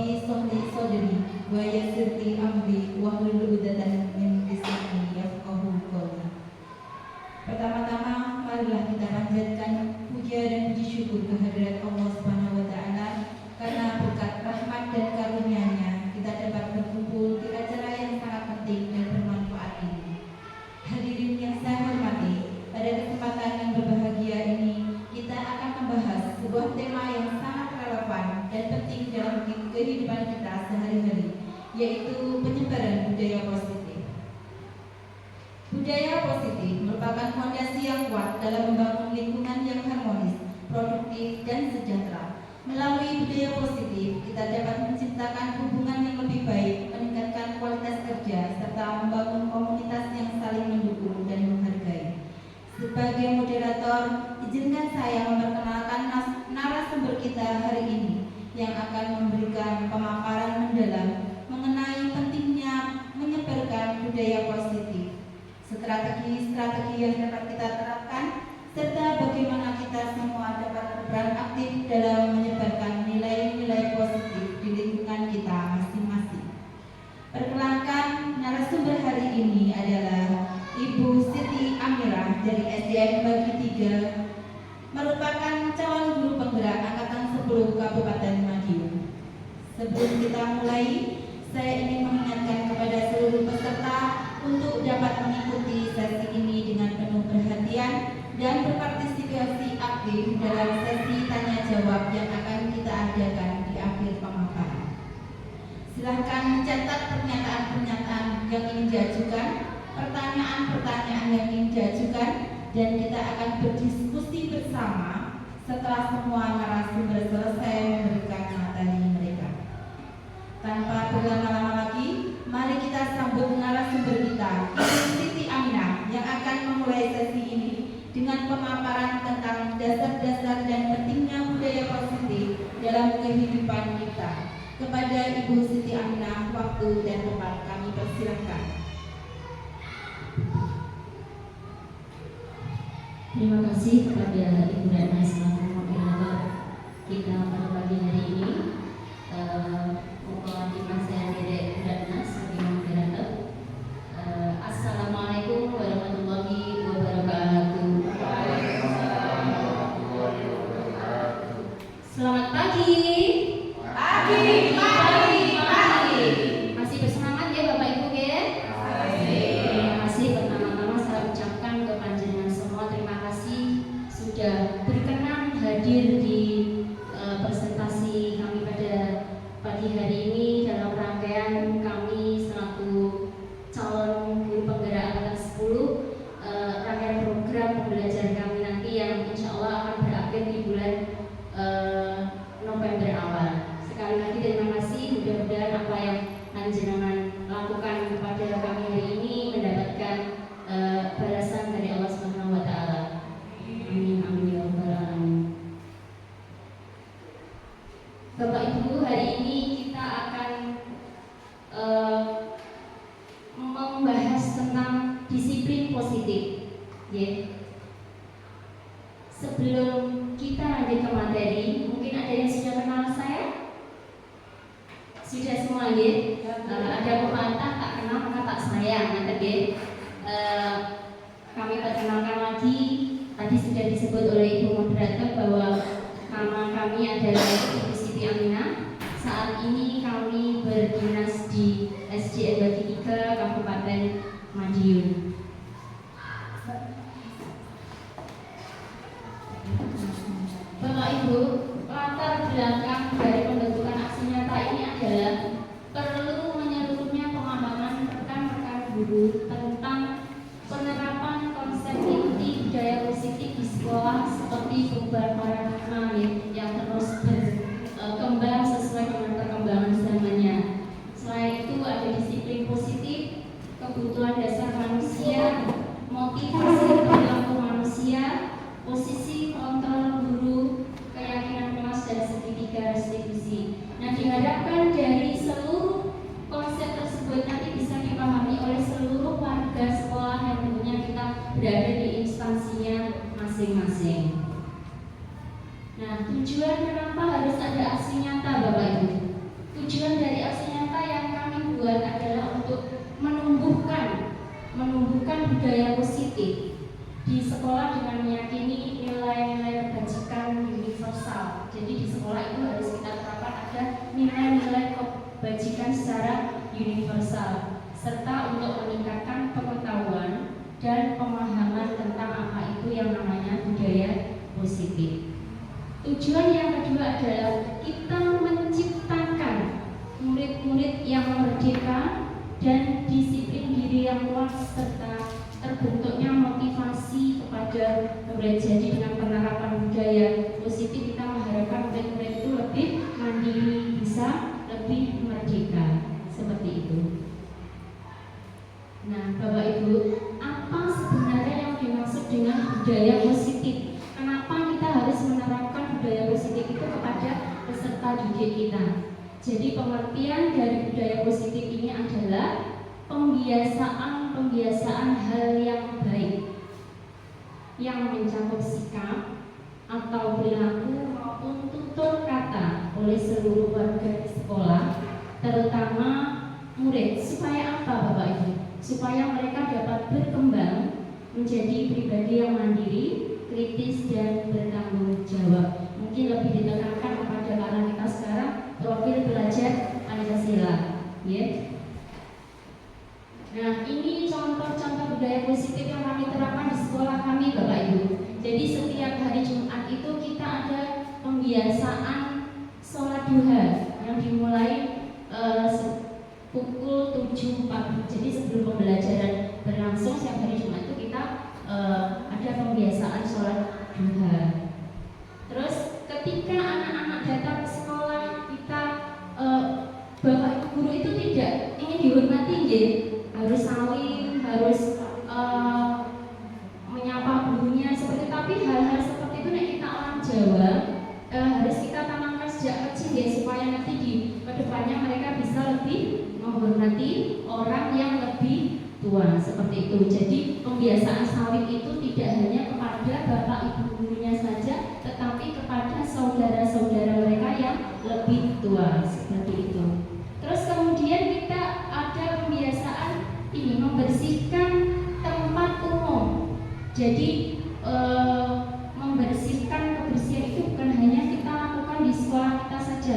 Rabbi sholli sodri wa yassir li amri wahlul 'uqdatam min lisani yafqahu qawli. Pertama-tama marilah kita panjatkan puja dan puji syukur kehadirat Allah Subhanahu wa taala karena berkat rahmat dan karunia-Nya kita dapat berkumpul di acara yang sangat penting dan bermanfaat ini. Hadirin yang saya hormati, pada kesempatan yang berbahagia ini kita akan membahas sebuah tema yang sangat relevan dan penting dalam kehidupan kita sehari-hari, yaitu penyebaran budaya positif. Budaya positif merupakan fondasi yang kuat dalam membangun lingkungan yang harmonis, produktif, dan sejahtera. Melalui budaya positif, kita dapat menciptakan hubungan yang lebih baik, meningkatkan kualitas kerja, serta membangun komunitas yang saling mendukung dan menghargai. Sebagai moderator, izinkan saya memperkenalkan narasumber kita hari ini yang akan memberikan pemaparan mendalam mengenai pentingnya menyebarkan budaya positif, strategi-strategi yang dapat kita terapkan, serta bagaimana kita semua dapat berperan aktif dalam menyebarkan nilai-nilai positif di lingkungan kita masing-masing. Perkenalkan, narasumber hari ini adalah Ibu Siti Amirah dari SDN Bagi 3, merupakan calon guru penggerak angkatan 10 Kabupaten Madiun. Sebelum kita mulai, saya ingin mengingatkan kepada seluruh peserta untuk dapat mengikuti sesi ini dengan penuh perhatian dan berpartisipasi aktif dalam sesi tanya jawab yang akan kita adakan di akhir pemaparan. Silahkan mencatat pernyataan-pernyataan yang ingin diajukan, pertanyaan-pertanyaan yang ingin diajukan, dan kita akan berdiskusi bersama setelah semua narasumber selesai memberikan materi mereka. Tanpa berlama-lama lagi, mari kita sambut narasumber kita, Ibu Siti Aminah, yang akan memulai sesi ini dengan pemaparan tentang dasar-dasar dan pentingnya budaya positif dalam kehidupan kita. Kepada Ibu Siti Aminah, waktu dan tempat kami persilahkan. Terima kasih kepada Ibu Ratna selaku moderator kita pada pagi hari ini. Mewakili saya Ibu Ratna sebagai moderator. Assalamualaikum warahmatullahi wabarakatuh. Selamat pagi. Pagi. Masih bersemangat ya Bapak Ibu ya? Terima kasih. Pertama-tama saya ucapkan ke panjenengan semua terima kasih sudah berkenan hadir di presentasi kami pada pagi hari ini dalam rangkaian kami selaku calon guru penggerak angkatan 10, rangkaian program pembelajaran kami nanti yang insya Allah akan berakhir di bulan November awal. Sekali lagi terima kasih, mudah-mudahan apa yang panjenengan lakukan kepada kami hari ini mendapatkan balasan dari Allah Subhanahu wa taala. Amin amin ya rabbal alamin. Bapak Ibu, hari ini kita akan membahas tentang disiplin positif. Sebelum kita lanjut ke materi, mungkin ada yang sudah kenal saya? Sudah semua ya? Ada pepatah tak kenal maka tak sayang, kami perkenalkan lagi. Tadi sudah disebut oleh Ibu Moderator bahwa nama kami adalah Ibu Siti Aminah. Saat ini kami berdinas di SDN Bagi 3 Kabupaten Madiun. Bapak Ibu, latar belakang dari pembentukan aksi nyata ini adalah perlu menyeluruhnya pemahaman rekan-rekan guru tentang penerapan konsep inti budaya positif di sekolah seperti perubahan paradigma yang terus berkembang sesuai dengan perkembangan zamannya. Selain itu ada disiplin positif, kebutuhan dasar manusia, motivasi perilaku manusia, posisi kontrol guru, keyakinan kelas dan segitiga restitusi. Nah, diharapkan dari seluruh konsep tersebut nanti bisa dipahami oleh seluruh warga sekolah yang tentunya kita berada di instansinya masing-masing. Nah, tujuan kenapa harus ada aksi nyata Bapak Ibu? Tujuan kebajikan secara universal, serta untuk meningkatkan pengetahuan dan pemahaman tentang apa itu yang namanya budaya positif. Tujuan yang kedua adalah kita menciptakan murid-murid yang merdeka dan disiplin diri yang kuat, serta terbentuknya motivasi kepada murid. Jadi dengan penerapan budaya positif kita mengharapkan murid-murid itu lebih mandiri, bisa lebih merdeka, seperti itu. Nah, Bapak Ibu, apa sebenarnya yang dimaksud dengan budaya positif? Kenapa kita harus menerapkan budaya positif itu kepada peserta didik kita? Jadi pengertian dari budaya positif ini adalah pembiasaan hal yang baik yang mencakup sikap atau perilaku maupun tutur kata oleh seluruh warga di sekolah, terutama murid. Supaya apa, Bapak Ibu? Supaya mereka dapat berkembang menjadi pribadi yang mandiri, kritis, dan bertanggung jawab. Mungkin lebih ditekankan kepada karena kita sekarang profil belajar Pancasila, ya. Nah, ini contoh-contoh budaya positif yang kami terapkan di sekolah kami, Bapak Ibu. Jadi setiap hari Jumat itu kita ada pembiasaan sholat duha yang dimulai pukul 7 pagi. Jadi sebelum pembelajaran berlangsung setiap hari Jumat itu kita ada pembiasaan sholat duha. Terus ketika anak-anak datang ke sekolah, kita bapak ibu guru itu tidak ingin dihormati, harus salim, harus menyapa gurunya seperti. Tapi hal-hal seperti itu nek kita orang Jawa harus kita tanamkan sejak kecil, supaya nanti di kedepannya mereka bisa lebih menghormati orang yang lebih tua, seperti itu. Jadi pembiasaan salim itu tidak hanya kepada bapak ibu gurunya saja, tetapi kepada saudara-saudara mereka yang lebih tua, seperti itu. Terus kemudian kita ada pembiasaan ini membersihkan tempat umum. Jadi membersihkan, kebersihan itu bukan hanya kita lakukan di sekolah kita saja,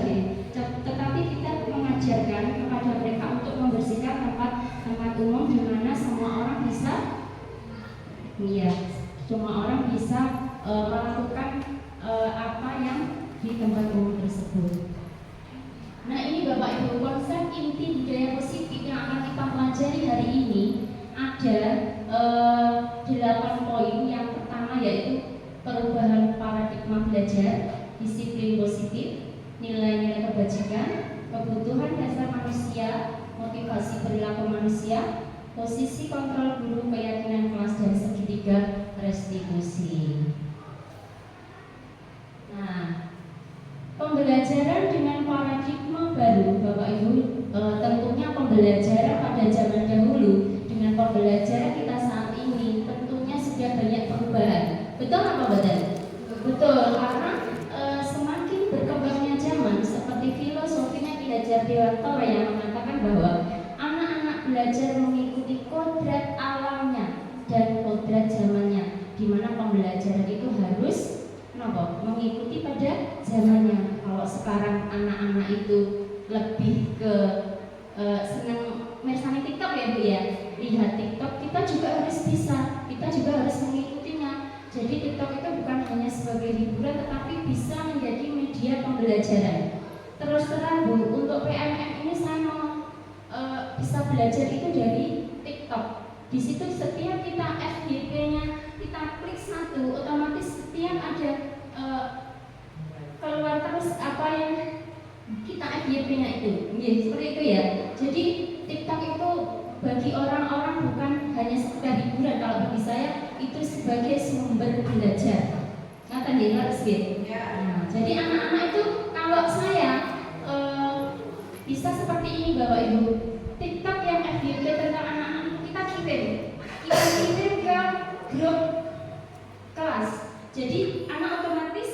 tetapi kita mengajarkan kepada mereka untuk membersihkan tempat umum di mana semua orang bisa, semua orang bisa melakukan apa yang di tempat umum tersebut. Nah, ini Bapak Ibu, konsep inti budaya positif yang akan kita pelajari hari ini ada 8 poin. Yang pertama yaitu perubahan paradigma belajar, disiplin positif, nilai-nilai kebajikan, kebutuhan dasar manusia, motivasi perilaku manusia, posisi kontrol guru, keyakinan kelas, dan segitiga restitusi. Nah, pembelajaran dengan paradigma baru, Bapak Ibu, tentunya pembelajaran pada zaman dahulu dengan pembelajaran kita saat ini tentunya sudah banyak perubahan. Betul apa betul? Betul, karena semakin berkembangnya zaman, seperti filosofinya Ki Hajar Dewantara yang mengatakan bahwa anak-anak belajar mengikuti kodrat alamnya dan kodrat zamannya, di mana pembelajaran itu harus mengikuti pada zamannya. Kalau sekarang anak-anak itu lebih ke senang mirsani TikTok, ya Bu ya, lihat TikTok, kita juga harus bisa, kita juga harus mengikutinya. Jadi TikTok itu bukan hanya sebagai hiburan, tetapi bisa menjadi media pembelajaran. Terus terang Bu, untuk PMM ini saya mau bisa belajar itu dari TikTok. Di situ setiap kita FYP-nya kita klik satu, otomatis setiap ada keluar terus apa yang kita FYP-nya itu. Seperti itu ya. Jadi TikTok itu bagi orang-orang bukan hanya sekedar hiburan. Kalau bagi saya itu sebagai sumber belajar. Ngaten nggih, harus nggih. Nah, jadi anak-anak itu kalau saya bisa seperti ini Bapak Ibu. TikTok yang FYP tentang anak-anak kita kirim ke grup kelas. Jadi anak otomatis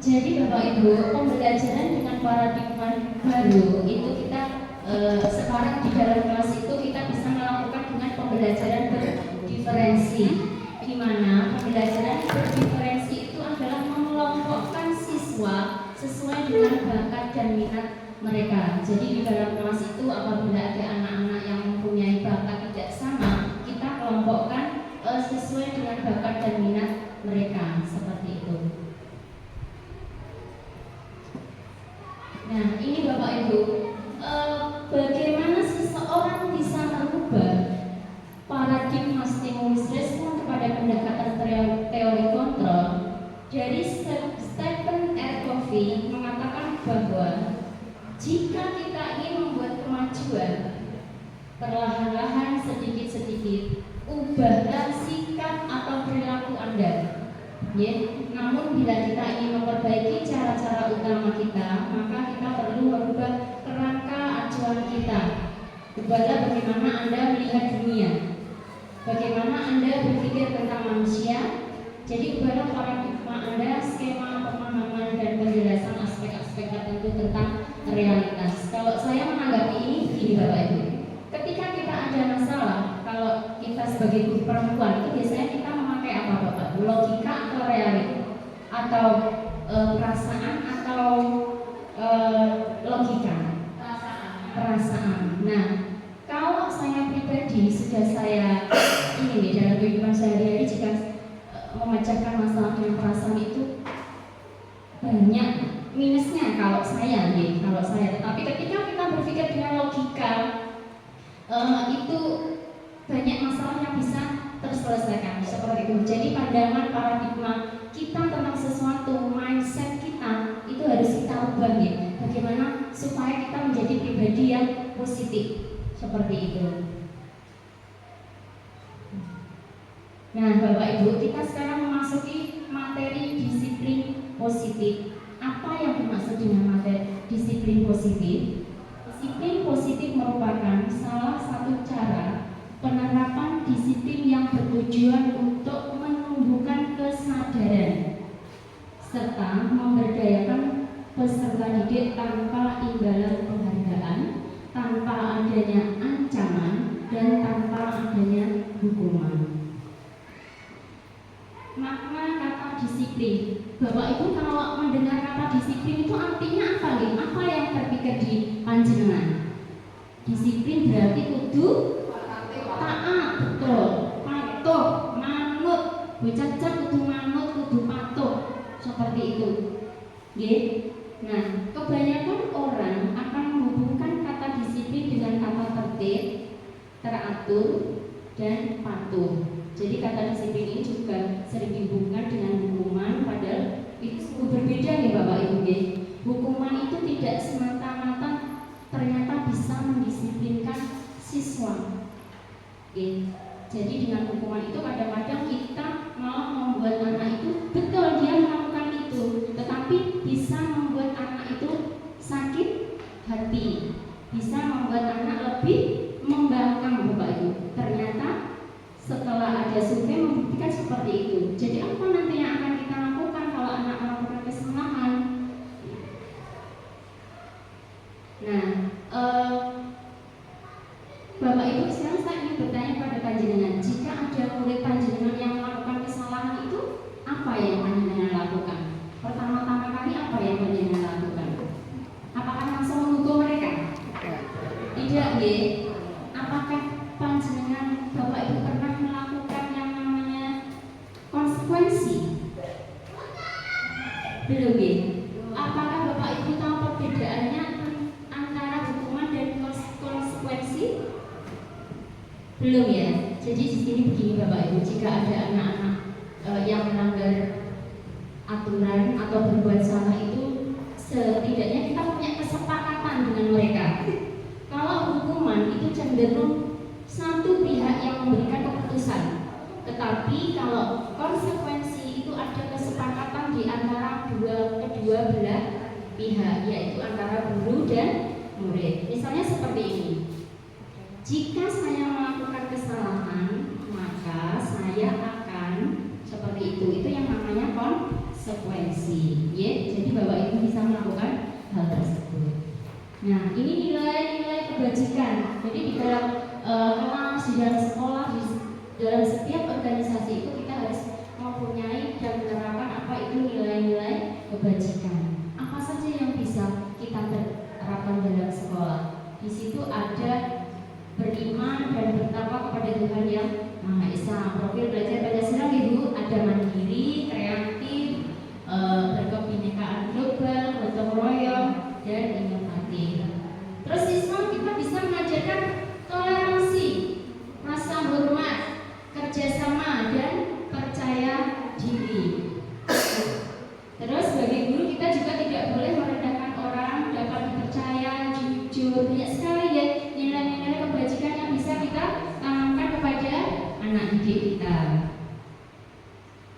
jadi Bapak Ibu, pembelajaran dengan paradigma baru itu kita sekarang di dalam kelas itu kita bisa melakukan dengan pembelajaran berdiferensi, di mana pembelajaran berdiferensi itu adalah mengelompokkan siswa sesuai dengan bakat dan minat mereka. Jadi di dalam kelas itu apabila ada anak-anak yang mempunyai bakat tidak sama, kita kelompokkan sesuai dengan bakat dan minat mereka, seperti itu. Nah, ini Bapak Ibu, bagaimana seseorang bisa merubah paradigma stimulus respon kepada pendekatan teori kontrol. Dari Stephen R. Covey mengatakan bahwa jika kita ingin membuat kemajuan, perlahan-lahan sedikit-sedikit ubahlah sikap atau perilaku Anda. Ya, namun bila kita ingin memperbaiki cara-cara utama kita, maka kita perlu merubah kerangka acuan kita. Ubahlah bagaimana Anda melihat dunia, bagaimana Anda berpikir tentang manusia. Jadi ubahlah paradigma Anda, skema pemahaman dan penjelasan aspek-aspek tertentu tentang realitas. Kalau saya menanggapi ini begini Bapak Ibu, ketika kita ada masalah, kalau kita sebagai perempuan itu biasanya kita memakai apa Bapak? Logika atau realita? Atau perasaan atau logika? Perasaan. Nah, kalau saya pribadi sudah saya ini dalam kehidupan sehari-hari, jika memecahkan masalah dengan perasaan itu banyak minusnya kalau saya. Tetapi ketika kita berpikir dengan logika, itu banyak masalah yang bisa terselesaikan seperti itu. Jadi pandangan paradigma kita tentang sesuatu, mindset kita itu harus kita ubah ya. Bagaimana supaya kita menjadi pribadi yang positif seperti itu. Nah, Bapak Ibu, kita sekarang memasuki materi disiplin positif. Apa yang dimaksud dengan materi disiplin positif? Disiplin positif merupakan salah satu cara penerapan disiplin yang bertujuan untuk menumbuhkan kesadaran serta memberdayakan peserta didik tanpa imbalan penghargaan, tanpa adanya ancaman, dan tanpa adanya hukuman. Makna kata disiplin, Bapak Ibu kalau mendengar kata disiplin itu artinya apa nih? Apa yang terpikir di panjenengan? Disiplin berarti kudu taat, betul, patuh, manut, bocah-bocah kudu manut, kudu patuh, seperti itu. Nggih. Nah, kebanyakan orang akan menghubungkan kata disiplin dengan kata tertib, teratur, dan patuh. Jadi kata disiplin ini juga sering dihubungkan dengan hukuman, padahal itu sungguh berbeda nih Bapak Ibu. Hukuman itu tidak semata-mata ternyata bisa mendisiplinkan siswa. Jadi dengan hukuman itu kadang-kadang kita malah membuat anak itu betul dia melakukan itu, tetapi bisa membuat anak itu sakit hati, bisa membuat anak lebih membangkang Bapak Ibu. Ternyata setelah ada survei membuktikan seperti itu. Jadi apa nanti yang akan kita lakukan kalau anak melakukan kesalahan? Nah, Bapak Ibu, sekarang saya ingin bertanya pada panjenengan, jika ada murid panjenengan yang melakukan kesalahan itu, apa yang panjenengan lakukan? Pertama-tama kali apa yang panjenengan lakukan? Apakah langsung menghukum mereka? Tidak, ya. Apakah panjenengan Bapak Ibu pernah melakukan yang namanya konsekuensi? Belum, ya. Apakah Bapak Ibu tahu perbedaannya antara hukuman dan konsekuensi? Belum, ya. Jadi di sini begini Bapak Ibu, jika ada anak-anak yang melanggar aturan atau berbuat salah itu, setidaknya kita punya kesepakatan dengan mereka. Kalau hukuman itu cenderung satu pihak yang memberikan keputusan, tetapi kalau konsekuensi itu ada kesepakatan di antara kedua belah pihak, yaitu antara guru dan murid. Misalnya seperti ini, jika saya melakukan kesalahan, maka saya akan seperti itu yang namanya konsekuensi, ya. Jadi Bapak Ibu bisa melakukan hal tersebut. Nah, ini nilai-nilai kebajikan. Jadi di dalam kelas, di dalam sekolah, di dalam setiap organisasi itu kita harus mempunyai dan menerapkan apa itu nilai-nilai kebajikan. itu ada beriman dan bertakwa kepada Tuhan yang Maha Esa. Profil belajar Pancasila Ibu ada mandiri, kreatif, berkebinekaan global, gotong royong, dan inovatif. Terus Islam kita bisa mengajarkan toleransi, rasa hormat, kerjasama, dan percaya diri. Terus sebagai guru kita juga tidak boleh merendahkan orang, dapat dipercaya, jujur. Banyak sekali ya nilai-nilai kebajikan yang bisa kita tanamkan kepada anak didik kita.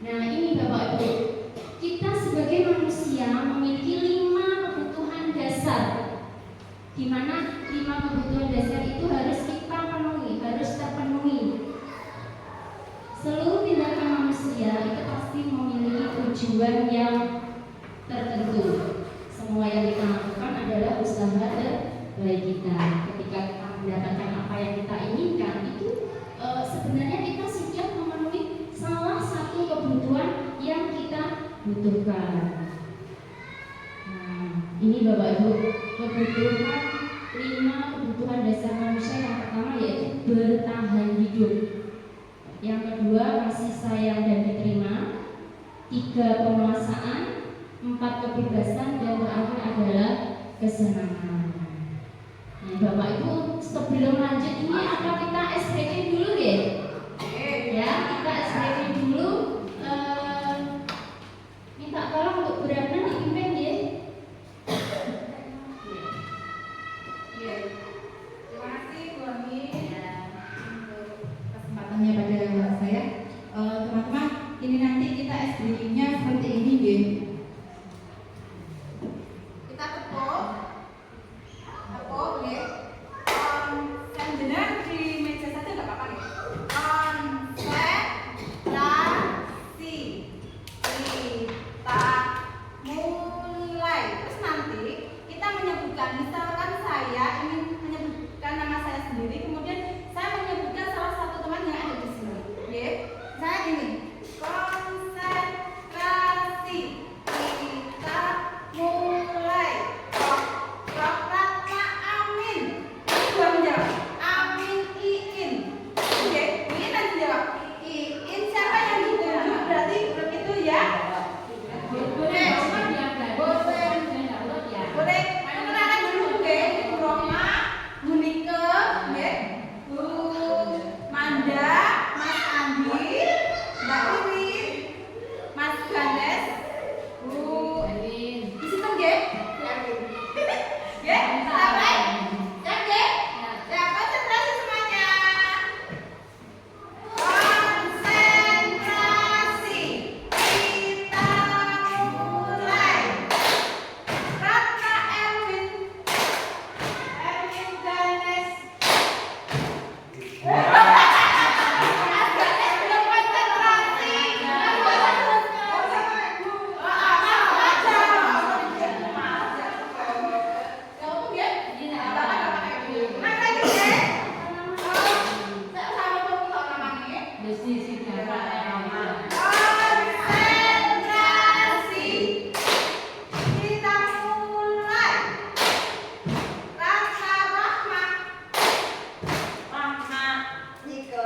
Nah ini Bapak Ibu, kita sebagai manusia memiliki 5 kebutuhan dasar, di mana 5 kebutuhan dasar itu harus kita penuhi, harus terpenuhi. Seluruh tindakan manusia itu pasti memiliki tujuan yang tertentu. Semua yang kita lakukan adalah usaha terbaik kita. Ketika kita mendapatkan apa yang kita inginkan, itu sebenarnya kita sudah memenuhi salah satu kebutuhan yang kita butuhkan. Nah, ini Bapak Ibu, kebutuhan 5 kebutuhan dasar manusia. Yang pertama yaitu bertahan hidup. Yang kedua kasih sayang dan diterima. 3 penguasaan. 4 kebebasan, dan terakhir adalah kesenangan. Nah, Bapak Ibu, sebelum lanjut ini apa kita SBK dulu ya? Ya, kita SBK dulu. Minta tolong untuk Brandon dipimpin ya. Terima kasih Bu Ami untuk kesempatannya pada saya. Teman-teman, ini nanti kita SBK-nya seperti ini ya. Kita tepuk ya. Jenengan di meja saja nggak apa-apa nih. Konsentrasi. Kita mulai. Terus nanti kita menyebutkan, misalkan saya ingin menyebutkan nama saya sendiri, kemudian saya menyebutkan salah satu teman yang ada di sini. Ya, saya ini konsentrasi. Kita mulai. Ratna Amin. Dua menjawab. Amin Iin. Oke, Iin nanti jawab. Iin siapa yang dituju? Berarti itu ya. Boleh. Boleh. Kenalan dulu nggih. Bu Roma, Bu Nike, nggih. Bu Manda, Mas Andi, Mbak Irin, Mas Ganes, Bu di situ nggih. Ya, sampai. Oke. Ya, konsentrasi semuanya. Konsentrasi. Kita mulai. Ratna Erwin Ganes. Mas Ganes belum konsentrasi. Konsentrasi. Kita mulai. Rasa rahmat. Nike.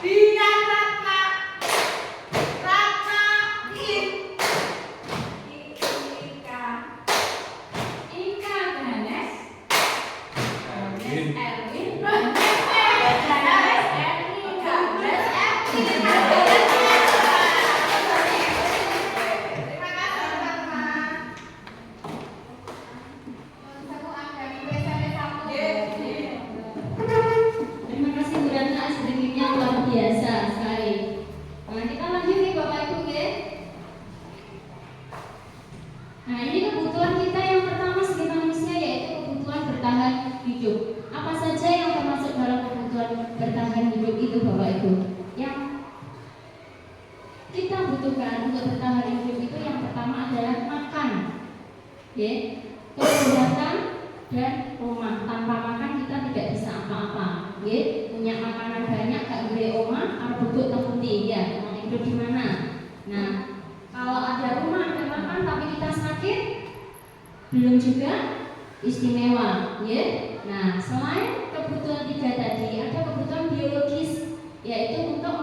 Dian Ratna. Ratna In. Ika Ganes. Erwin. Terima kasih teman-teman. Terima kasih Bu Ratna, SBK-nya luar biasa sekali. Nah, kita lanjut nih Bapak Ibu ya. Nah, ini kebutuhan kita yang pertama sebagai manusia yaitu kebutuhan bertahan hidup. Apa saja yang termasuk dalam kebutuhan bertahan hidup itu Bapak Ibu? Yang kita butuhkan untuk bertahan hidup itu yang pertama adalah makan, ya, kesehatan dan rumah. Tanpa makan kita tidak bisa apa-apa, ya. Punya makanan banyak gak boleh omah, harus butuh temputi, ya. Mau hidup di mana? Nah, kalau ada rumah, ada makan, tapi kita sakit, belum juga istimewa, ya. Nah, selain kebutuhan 3 tadi, ada kebutuhan biologis, yaitu untuk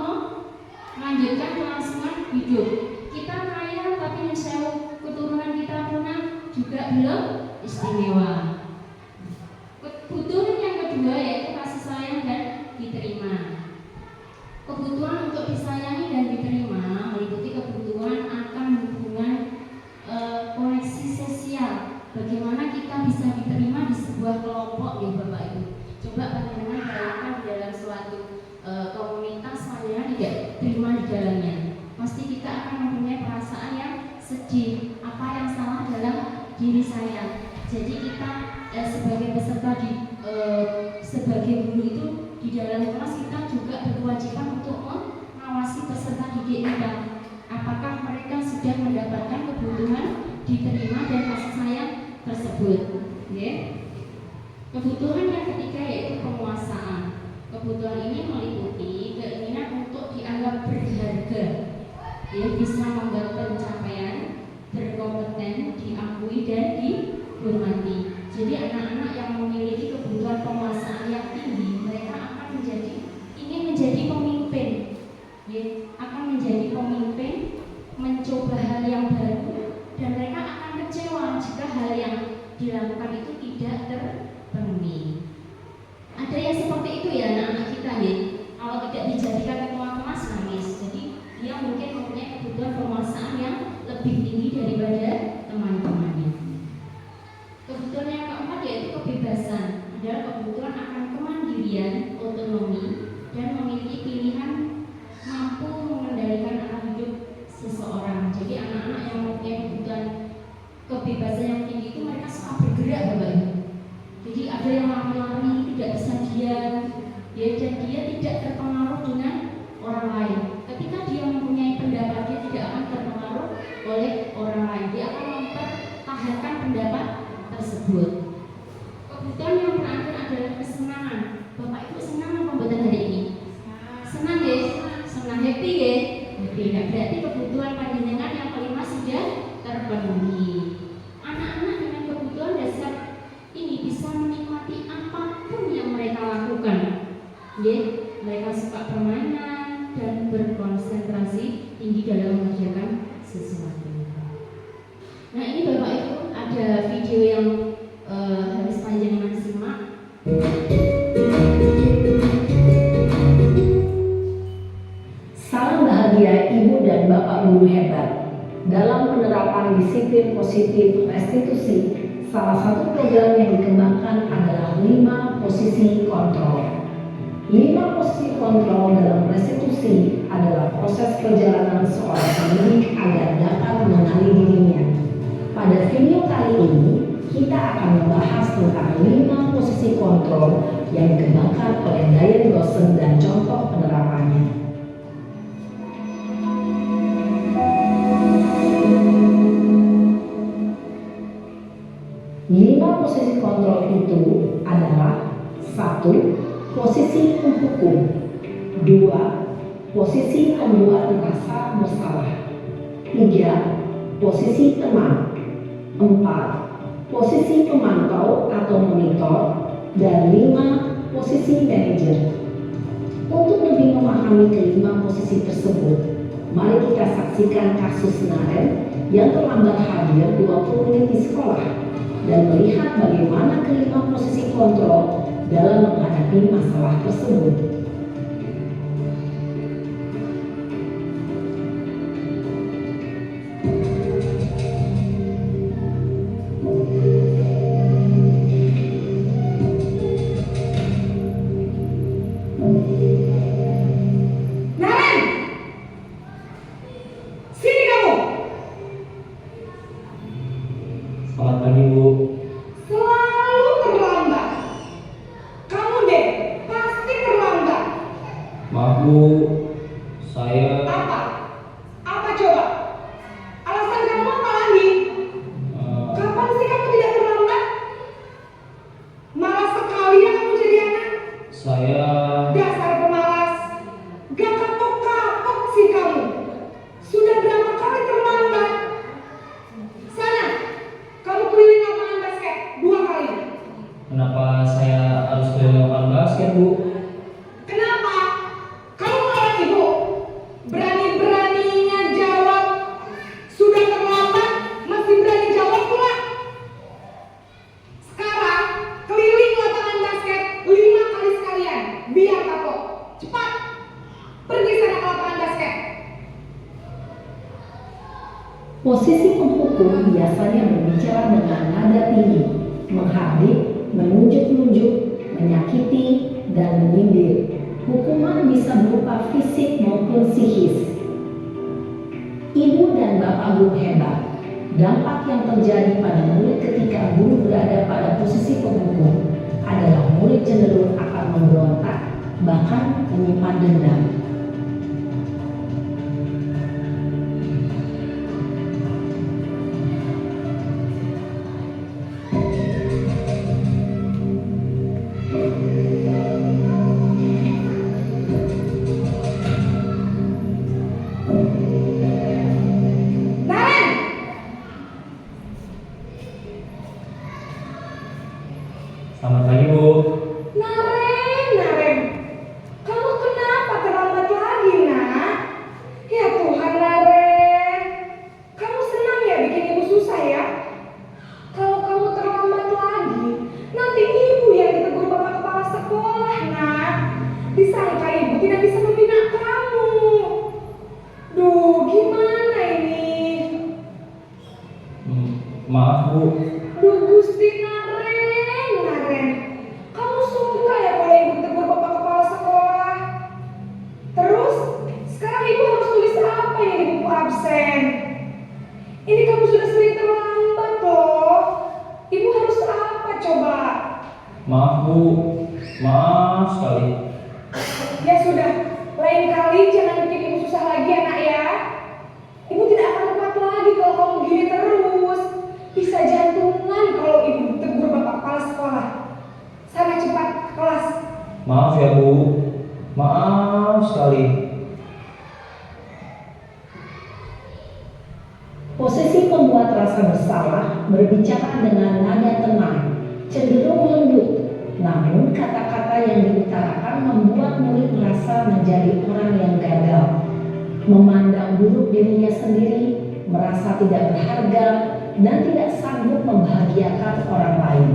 melanjutkan kelangsungan hidup. Kita kaya tapi misalnya keturunan kita punah juga belum istimewa. Kebutuhan yang kedua yaitu kasih sayang dan diterima. Kebutuhan untuk disayangi dan diterima meliputi kebutuhan akan hubungan koneksi sosial. Bagaimana kita bisa diterima di sebuah kelompok, ya Bapak Ibu. Coba bagaimana bayangkan di dalam suatu komunitas saya tidak terima di dalamnya. Pasti kita akan mempunyai perasaan yang sedih. Apa yang salah dalam diri saya? Jadi kita sebagai peserta sebagai guru itu di dalam kelas kita juga berkewajiban untuk mengawasi peserta didik kita. Apakah mereka sudah mendapatkan kebutuhan diterima dan kasih sayang tersebut? Yeah. Kebutuhan yang ketiga yaitu penguasaan. Kebutuhan ini meliputi keinginan untuk dianggap berharga, ya, bisa membuat pencapaian, berkompeten, diakui dan dihormati. Jadi anak-anak yang memiliki kebutuhan penguasaan yang tinggi, mereka akan ingin menjadi pemimpin, ya, akan menjadi pemimpin, mencoba hal yang baru, dan mereka akan kecewa jika hal yang dilakukan itu tidak terpenuhi. Ada yang seperti itu ya anak-anak kita, ya. Kalau tidak dijadikan ketua kelas nangis. Jadi dia mungkin mempunyai kebutuhan penguasaan yang lebih tinggi daripada teman-temannya. Kebutuhan yang keempat yaitu kebebasan. Adalah kebutuhan akan kemandirian, otonomi, dan memiliki pilihan, mampu mengendalikan arah hidup seseorang. Jadi anak-anak yang mempunyai kebutuhan kebebasan yang tinggi itu mereka suka bergerak, Bapak Ibu. Jadi ada yang lari-lari, tidak bisa diam, ya, dan dia tidak terpengaruh dengan orang lain. Ketika dia mempunyai pendapat, dia tidak akan terpengaruh oleh orang lain. Dia akan mempertahankan pendapat tersebut. Kebutuhan yang terakhir adalah kesenangan. Bapak Ibu senang apa mboten hari ini? Senang ya? Senang, happy ya? Happy. Nah, berarti kebutuhan panjenengan yang kelima sudah terpenuhi. Anak-anak dengan kebutuhan dasar ini bisa menikmati apapun yang mereka lakukan. Ya, mereka suka permainan dan berkonsentrasi tinggi dalam mengerjakan sesuatu. Nah, ini Bapak Ibu ada video yang harus panjenengan simak. Salam bahagia Ibu dan Bapak Guru hebat. Dalam penerapan disiplin positif restitusi, salah satu program yang dikembangkan adalah 5 posisi kontrol. 5 posisi kontrol dalam restitusi adalah proses perjalanan seorang pendidik agar dapat mengenali dirinya. Pada video kali ini, kita akan membahas tentang 5 posisi kontrol yang dikembangkan oleh Diane Dawson dan contoh penerapannya. 5 posisi kontrol itu adalah: 1. Posisi penghukum. 2. Posisi pembuat merasa bersalah. 3. Posisi teman. 4. Posisi pemantau atau monitor. Dan 5. Posisi manajer. Untuk lebih memahami kelima posisi tersebut, mari kita saksikan kasus Naren yang terlambat hadir 20 menit di sekolah dan melihat bagaimana kelima posisi kontrol dalam menghadapi masalah tersebut. Selamat pagi, Bu. Selalu terlambat. Kamu deh pasti terlambat. Posisi penghukum biasanya berbicara dengan nada tinggi, menghardik, menunjuk-nunjuk, menyakiti, dan menyindir. Hukuman bisa berupa fisik maupun psikis. Ibu dan bapak guru hebat. Dampak yang terjadi pada murid ketika guru berada pada posisi penghukum adalah murid cenderung akan memberontak, bahkan menyimpan dendam. Selamat pagi, Bu. Naren, kamu kenapa terlambat lagi, nak? Ya Tuhan, Naren, kamu senang ya bikin ibu susah ya? Kalau kamu terlambat lagi, nanti ibu yang ditegur bapak kepala sekolah, nak. Disangka ibu tidak bisa membina kamu. Duh, gimana ini? Maaf, Bu. Duh, Gusti Naren, kamu suka ya kalau ibu tegur bapak kepala sekolah? Terus, sekarang ibu harus tulis apa yang di buku absen? Ini kamu sudah sering terlambat loh. Ibu harus apa coba? Maaf, Bu. Maaf sekali. Ya sudah, lain kali jangan bikin ibu susah lagi ya, nak ya. Ibu tidak akan kuat lagi kalau kamu gini terus. Bisa jantungan kalau ibu tegur bapak kepala sekolah. Sana cepat ke kelas. Maaf ya, Bu. Maaf sekali. Posisi pembuat rasa bersalah berbicara dengan nada tenang, cenderung lembut. Namun kata-kata yang diutarakan membuat murid merasa menjadi orang yang gagal, memandang buruk dirinya sendiri, merasa tidak berharga, dan tidak sanggup membahagiakan orang lain.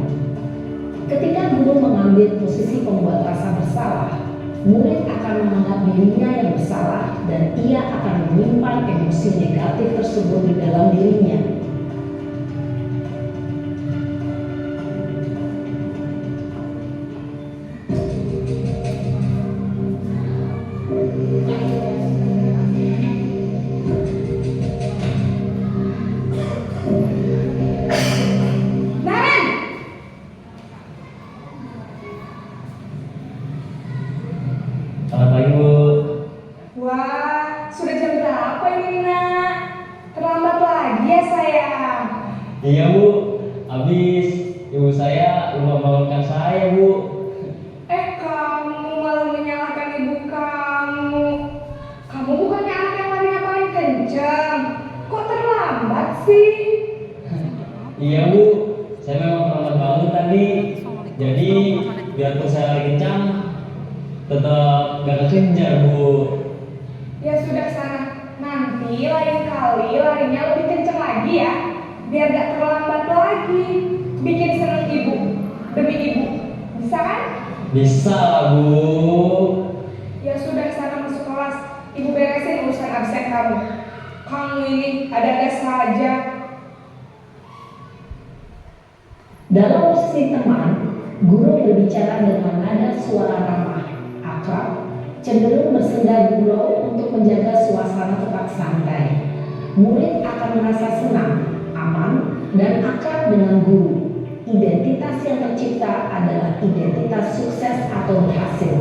Ketika guru mengambil posisi pembuat rasa bersalah, murid akan menganggap dirinya yang bersalah dan ia akan menyimpan emosi negatif tersebut di dalam dirinya. Naren, Selamat pagi, Bu. wah, sudah jam berapa ini, nak? Terlambat lagi ya, sayang. Iya, Bu. Habis ibu saya lupa bangunkan saya, Bu. Kamu malah menyalahkan ibu kamu. Kamu bukannya anak yang larinya paling kencang. Kok terlambat sih? Iya, Bu. Saya memang terlambat bangun tadi. Jadi biarpun saya lari kencang, tetap gak kekejar, Bu. Ya sudah sana. Nanti lain kali larinya lebih kencang lagi ya. Biar gak terlambat lagi. Bikin seneng ibu. Demi ibu. Bisa kan? Bisa lah, Bu. Ya sudah sana masuk kelas. Ibu beresin urusan absen kamu. Kamu ini ada-ada saja. Dalam posisi teman, guru berbicara dengan nada suara ramah, akrab, cenderung bersenda gurau untuk menjaga suasana tetap santai. Murid akan merasa senang, aman, dan akrab dengan guru. Identitas yang tercipta adalah identitas sukses atau berhasil.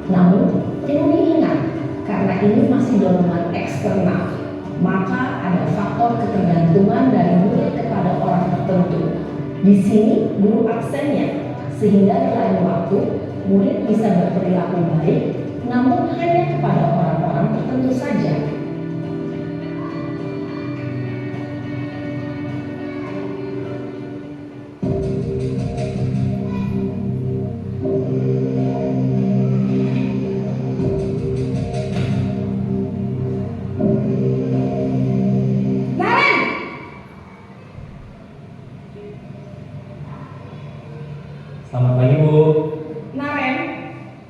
Namun, perlu diingat, karena ini masih dorongan eksternal, maka ada faktor ketergantungan dari murid kepada orang tertentu. Di sini guru absennya, sehingga di lain waktu murid bisa berperilaku baik, namun hanya kepada orang-orang tertentu saja. Naren! Selamat pagi, Bu. Naren,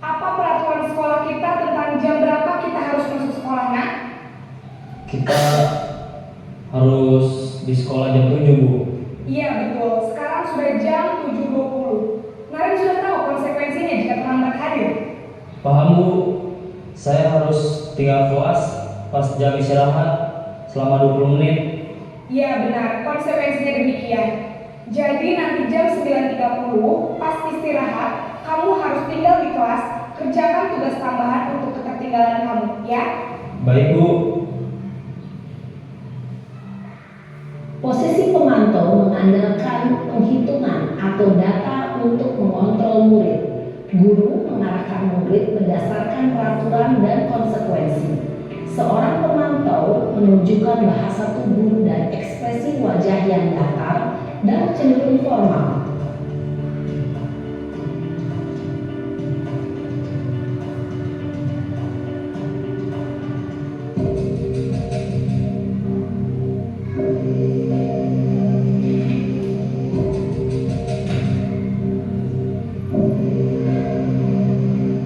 apa peraturan sekolah kita tentang jam berapa kita harus masuk sekolah, nak? Kita harus di sekolah jam 7, Bu. Iya betul, sekarang sudah jam 7.20. Naren sudah tahu konsekuensinya jika terlambat hadir. Paham, Bu. Saya harus tinggal kelas pas jam istirahat selama 20 menit. Iya benar, konsekuensinya demikian. Jadi nanti jam 9.30 pas istirahat, kamu harus tinggal di kelas, kerjakan tugas tambahan untuk ketertinggalan kamu, ya? Baik, Bu. Posisi pemantau mengandalkan penghitungan atau data untuk mengontrol murid. Guru mengarahkan murid berdasarkan peraturan dan konsekuensi. Seorang pemantau menunjukkan bahasa tubuh dan ekspresi wajah yang datar dan cenderung formal.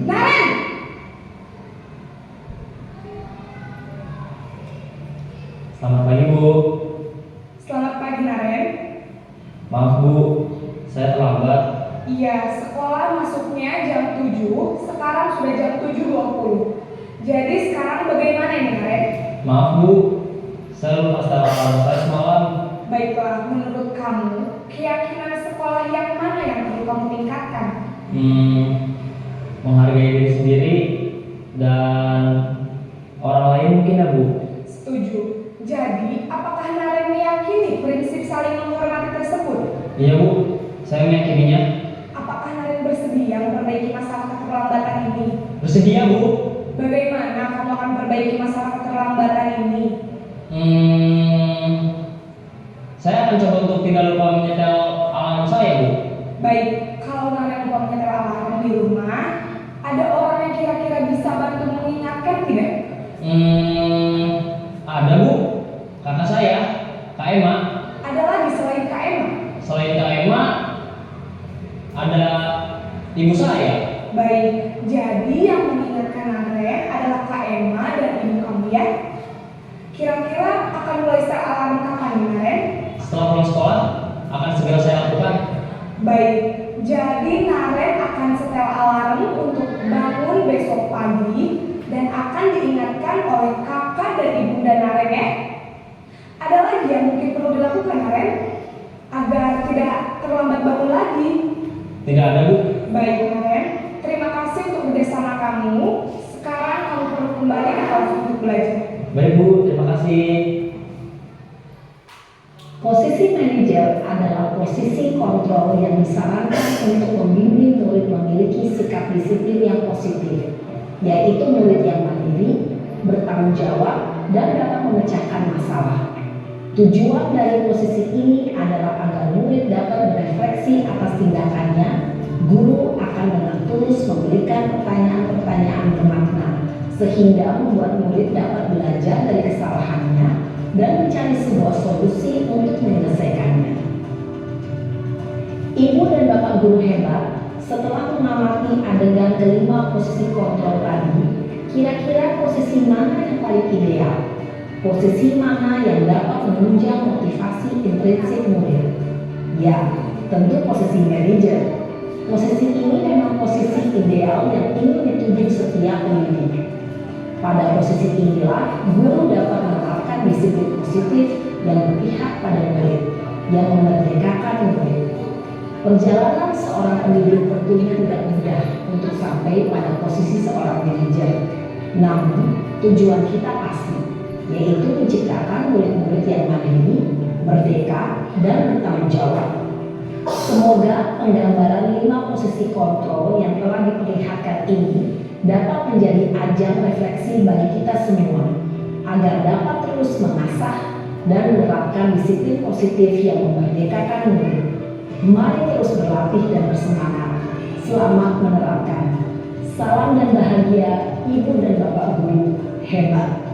Naren! Selamat pagi, Bu. Selamat pagi Naren. Maaf, Bu. Saya terlambat. Iya, sekolah masuknya jam 7, sekarang sudah jam 7.20. Jadi sekarang bagaimana nih Naren? Maaf, Bu. Saya lupa setel alarm saya semalam. Baiklah, menurut kamu, keyakinan sekolah yang mana yang perlu kamu tingkatkan? Menghargai diri sendiri dan orang lain mungkin, ya, Bu. Setuju. Jadi, apakah Naren meyakini prinsip saling menghormati tersebut? Iya, Bu. Saya meyakininya. Apakah Naren bersedia memperbaiki masalah keterlambatan ini? Bersedia, Bu. Bagaimana kamu akan perbaiki masalah keterlambatan ini? Saya akan coba untuk tidak lupa menyetel alarm saya, Bu. Baik, kalau Naren lupa menyetel alarm di rumah, ada orang yang kira-kira bisa bantu mengingatkan tidak? Ada, Bu. Kakak saya, Kak Emma. Ada lagi selain Kak Emma? Selain Kak Emma, ada ibu saya. Baik, jadi yang mengingatkan Naren adalah Kak Emma dan ibu kamu ya? Kira-kira akan mulai setel alarm kapan nih Naren? Setelah pulang sekolah, akan segera saya lakukan. Baik, jadi Naren akan setel alarm untuk bangun besok pagi dan akan diingatkan oleh kakak dan ibunda Naren ya. Ada lagi yang mungkin perlu dilakukan Naren agar tidak terlambat bangun lagi. Tidak ada, Bu. Baik Naren, terima kasih untuk kerjasama kamu. Sekarang kamu perlu kembali ke kelas untuk belajar. Baik, Bu. Terima kasih. Posisi manajer adalah posisi kontrol yang disarankan untuk membimbing murid memiliki sikap disiplin yang positif, yaitu murid yang mandiri, bertanggung jawab, dan dapat memecahkan masalah. Tujuan dari posisi ini adalah agar murid dapat berefleksi atas tindakannya. Guru akan dengan tulus memberikan pertanyaan-pertanyaan bermakna, sehingga membuat murid dapat belajar dari kesalahannya dan mencari sebuah solusi untuk menyelesaikannya. Ibu dan bapak guru hebat, setelah mengamati adegan kelima posisi kontrol tadi, kira-kira posisi mana yang paling ideal? Posisi mana yang dapat menunjang motivasi intrinsik murid? Ya, tentu posisi manajer. Posisi ini memang posisi ideal yang ingin dituju setiap pendidik. Pada posisi inilah, guru dapat menerapkan disiplin positif dan berpihak pada murid, yang memerdekakan murid. Perjalanan seorang pendidik tentunya tidak mudah untuk sampai pada posisi seorang manajer. Namun, tujuan kita pasti, yaitu menciptakan murid-murid yang mandiri, merdeka, dan bertanggung jawab. Semoga penggambaran 5 posisi kontrol yang telah diperlihatkan ini dapat menjadi ajang refleksi bagi kita semua, agar dapat terus mengasah dan menerapkan disiplin positif yang memerdekakan murid. Mari terus berlatih dan bersemangat. Selamat menerapkan. Salam dan bahagia, Ibu dan Bapak Guru hebat.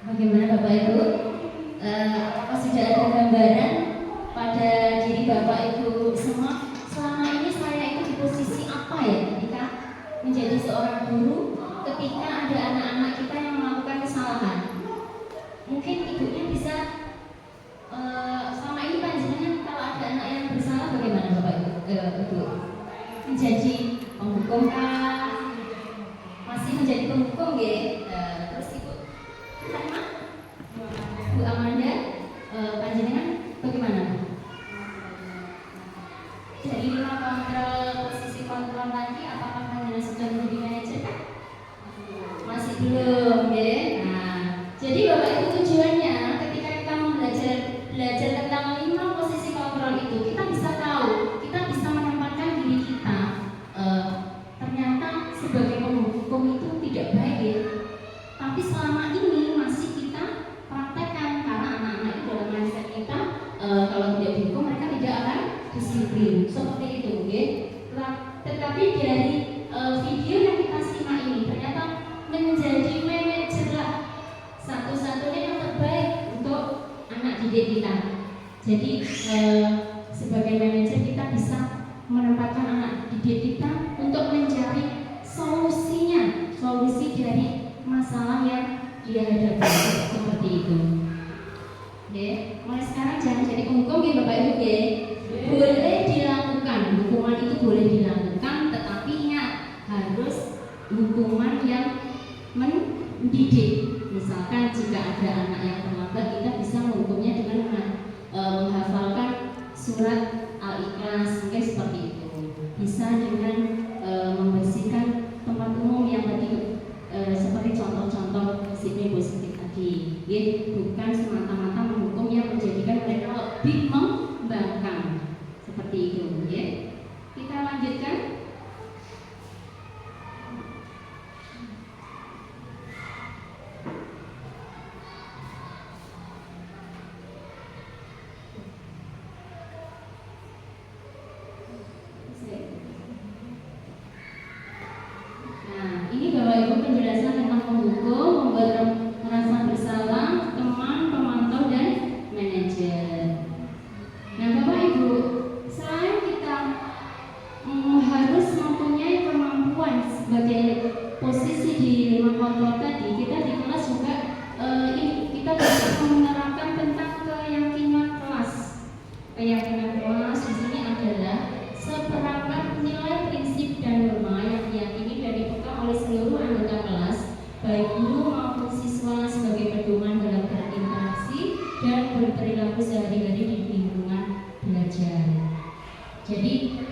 Bagaimana Bapak Ibu? Apakah sudah ada gambaran menjadi penghukum kah? Masih menjadi penghukum ya? Terus Ibu Karma, Bu Amanda, panjenengan bagaimana? Dari 5 kontrol posisi kontrol tadi, apakah panjenengan sudah menjadi manajer? Masih belum ya? Nah, jadi Bapak Ibu tujuannya ketika kita belajar tentang 5 posisi kontrol itu, kita bisa tahu, kita bisa menempatkan diri kita. Ternyata sebagai penghukum itu tidak baik ya. Tapi selama ini masih kita praktekkan karena anak-anak itu dalam mindset kita kalau tidak dihukum mereka tidak akan disiplin seperti itu ya. Tetapi dari video yang kita simak ini ternyata menjadi manajer lah satu-satunya yang terbaik untuk anak didik kita. Jadi sebagai manajer kita bisa menempatkan anak didik kita untuk mencari solusinya, solusi dari masalah yang dia hadapi seperti itu. Oke, mulai sekarang jangan jadi penghukum ya Bapak Ibu ya. Boleh dilakukan, hukuman itu boleh dilakukan, tetapi ingat harus hukuman yang mendidik. Misalkan jika ada anak yang terlambat, kita bisa menghukumnya dengan menghafalkan surat Al-Ikhlas, mungkin seperti itu. Bisa dengan membersihkan tempat umum yang tadi seperti contoh-contoh disiplin positif tadi, ya, bukan semata-mata menghukum yang menjadikan mereka lebih membangkang seperti itu, ya. Kita lanjutkan. Nah, ini Bapak Ibu penjelasan tentang penghukum, membuat merasa bersalah, teman, pemantau, dan manajer. Nah, Bapak Ibu, selain kita harus mempunyai kemampuan sebagai posisi di 5 kontrol tadi, kita di kelas juga kita bisa menerapkan tentang keyakinan kelas. Keyakinan kelas di sini adalah seperangkat nilai prinsip dan norma yang diyakini dan dipegang oleh seluruh anggota kelas, baik guru maupun siswa sebagai pedoman dalam berinteraksi dan berperilaku sehari-hari di lingkungan belajar. Jadi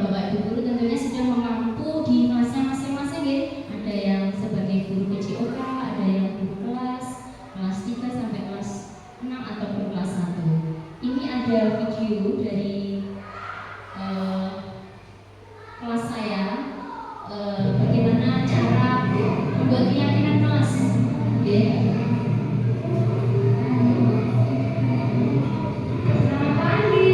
Bapak Ibu guru tentunya sudah mampu di kelasnya masing-masing ya. Ada yang sebagai guru PJOK, ada yang guru kelas 3 sampai kelas 6 atau kelas 1. Ini ada video dari kelas saya, bagaimana cara membuat keyakinan kelas, ya. Selamat pagi.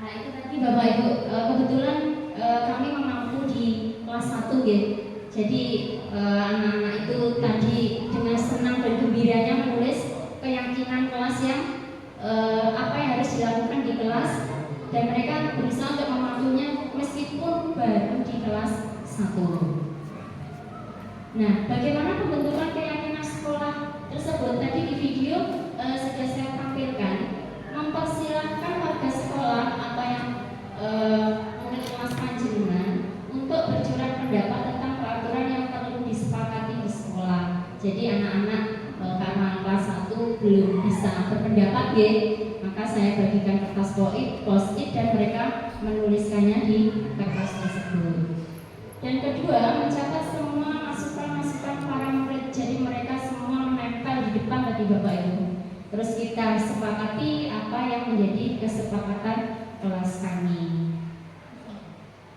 Nah itu tadi Bapak Ibu, kebetulan kami memampu di kelas 1 ya. Jadi anak-anak itu tadi dengan senang dan gembiranya menulis keyakinan kelas yang apa yang harus dilakukan di kelas, dan mereka berusaha untuk mematuhinya meskipun baru di kelas 1. Nah, bagaimana pembentukan keyakinan sekolah tersebut? Tadi di video sudah saya tampilkan, mempersilahkan warga sekolah atau yang murid kelas panjenengan untuk bercurah pendapat tentang peraturan yang perlu disepakati di sekolah. Jadi anak-anak karena kelas 1 belum bisa berpendapat ya, maka saya bagikan kertas post-it dan mereka menuliskannya di kertas tersebut. Dan kedua, mencatat semua masukan-masukan para murid. Jadi mereka semua menempel di depan tadi Bapak Ibu. Terus kita sepakati apa yang menjadi kesepakatan kelas kami.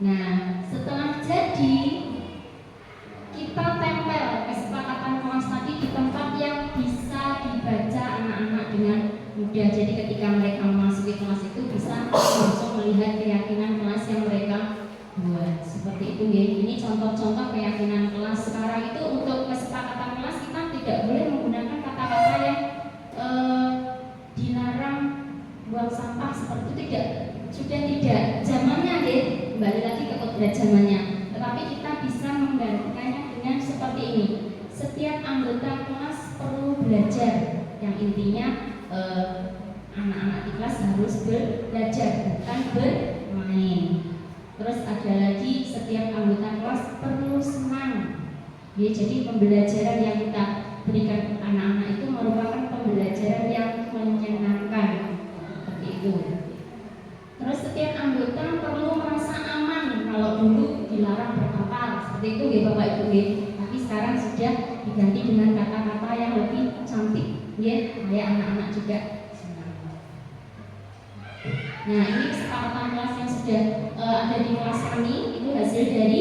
Nah, setelah jadi, kita tempel kesepakatan kelas tadi di tempat yang bisa dibaca anak-anak dengan mudah. Jadi ketika mereka memasuki kelas itu bisa langsung melihat keyakinan kelas yang mereka buat. Seperti itu ya. Ini contoh-contoh keyakinan kelas. Sekarang itu untuk kesepakatan kelas kita tidak boleh menggunakan kata-kata yang dilarang buang sampah, seperti itu tidak. Sudah tidak zamannya ya. Kembali lagi ke kodrat zamannya. Tetapi kita bisa menggantikannya dengan seperti ini. Setiap anggota kelas perlu belajar. Yang intinya anak-anak di kelas harus belajar, bukan bermain. Terus ada lagi, setiap anggota kelas perlu senang. Ya, jadi pembelajaran yang kita berikan ke anak-anak itu merupakan pembelajaran yang menyenangkan. Seperti itu. Terus setiap anggota perlu merasa aman. Kalau dulu dilarang berkapal, seperti itu ya Bapak Ibu ya. Tapi sekarang sudah diganti dengan kata-kata yang lebih cantik, ya, kayak anak-anak juga senang. Nah, ini kesepakatan kelas yang sudah ada di kelas kami, itu hasil dari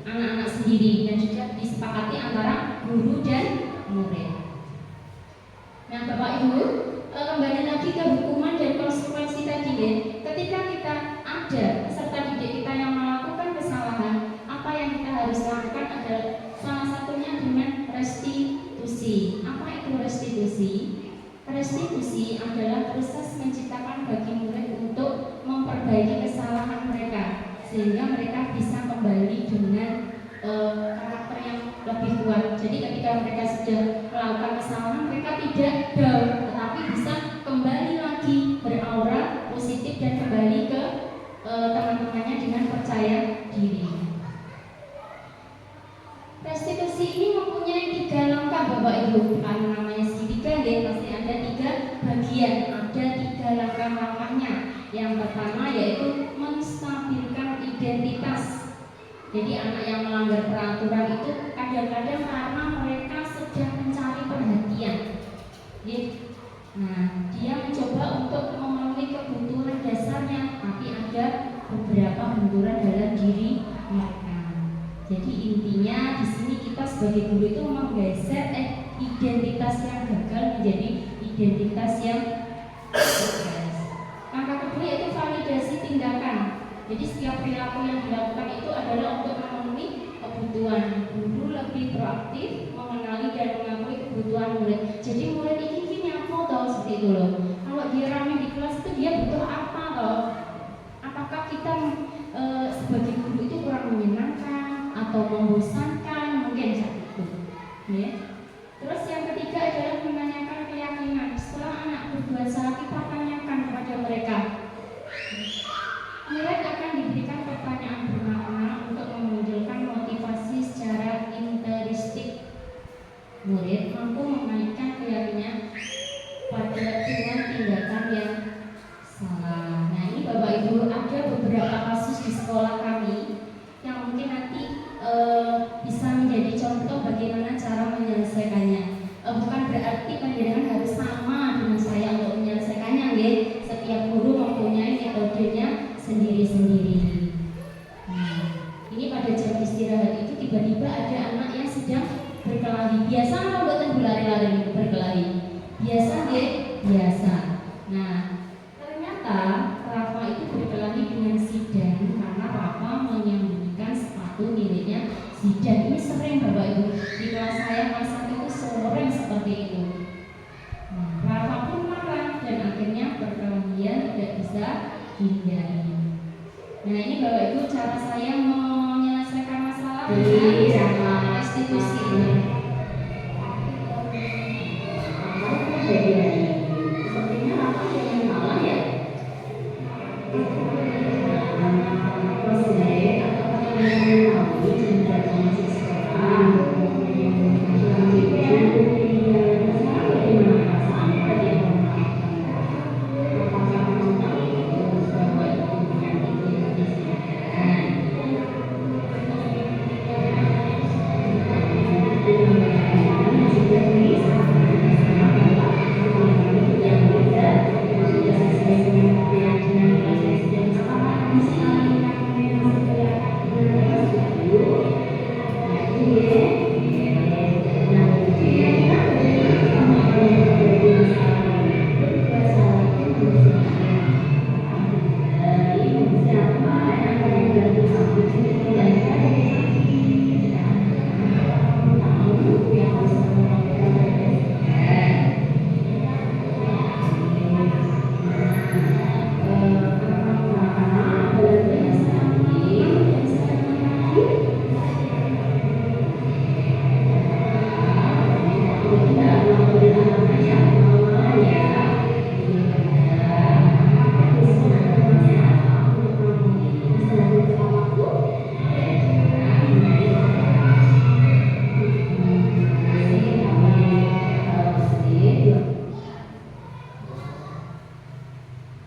anak-anak sendiri dan juga disepakati antara guru dan murid. Nah, Bapak Ibu, kembali lagi ke hukuman dan konsekuensi tadi ya. Ketika kita ada peserta didik kita yang melakukan kesalahan, apa yang kita harus lakukan adalah salah satunya dengan restitusi. Apa itu restitusi? Restitusi adalah proses menciptakan bagi murid untuk memperbaiki kesalahan mereka sehingga mereka bisa kembali dengan karakter yang lebih kuat. Jadi ketika mereka sudah melakukan kesalahan, mereka tidak down, tetapi bisa kembali lagi beraura positif dan kembali ke teman-temannya dengan percaya diri. Restitusi ini mempunyai 3 langkah Bapak Ibu. Karena namanya segitiga ya, pasti ada 3 bagian, ada 3 langkah-langkahnya. Yang pertama yaitu menstabilkan identitas. Jadi anak yang melanggar peraturan itu kadang-kadang karena mereka sedang mencari perhatian. Nah, dia mencoba untuk memenuhi kebutuhan dasarnya, tapi ada beberapa benturan dalam diri mereka. Jadi intinya di sini kita sebagai guru itu menggeser identitas yang gagal menjadi identitas yang sukses. Langkah kedua yaitu validasi tindakan. Jadi setiap perilaku yang dilakukan itu adalah untuk memenuhi kebutuhan. Guru lebih proaktif mengenali dan mengakui kebutuhan murid. Jadi murid ini apa toh, seperti itu loh. Kalau dia ramai di kelas itu dia butuh apa toh? Apakah kita sebagai guru itu kurang menyenangkan atau membosankan, mungkin seperti itu. Ya. Terus yang ketiga adalah menanyakan keyakinan. Setelah anak berbuat salah, kita tanyakan kepada mereka. Murid akan diberikan pertanyaan bermakna untuk memunculkan motivasi secara intrinsik. Murid mampu mengaitkan keyakinan pada dengan bisa dihindari. Nah, ini Bapak Ibu cara saya menyelesaikan masalah dengan restitusi.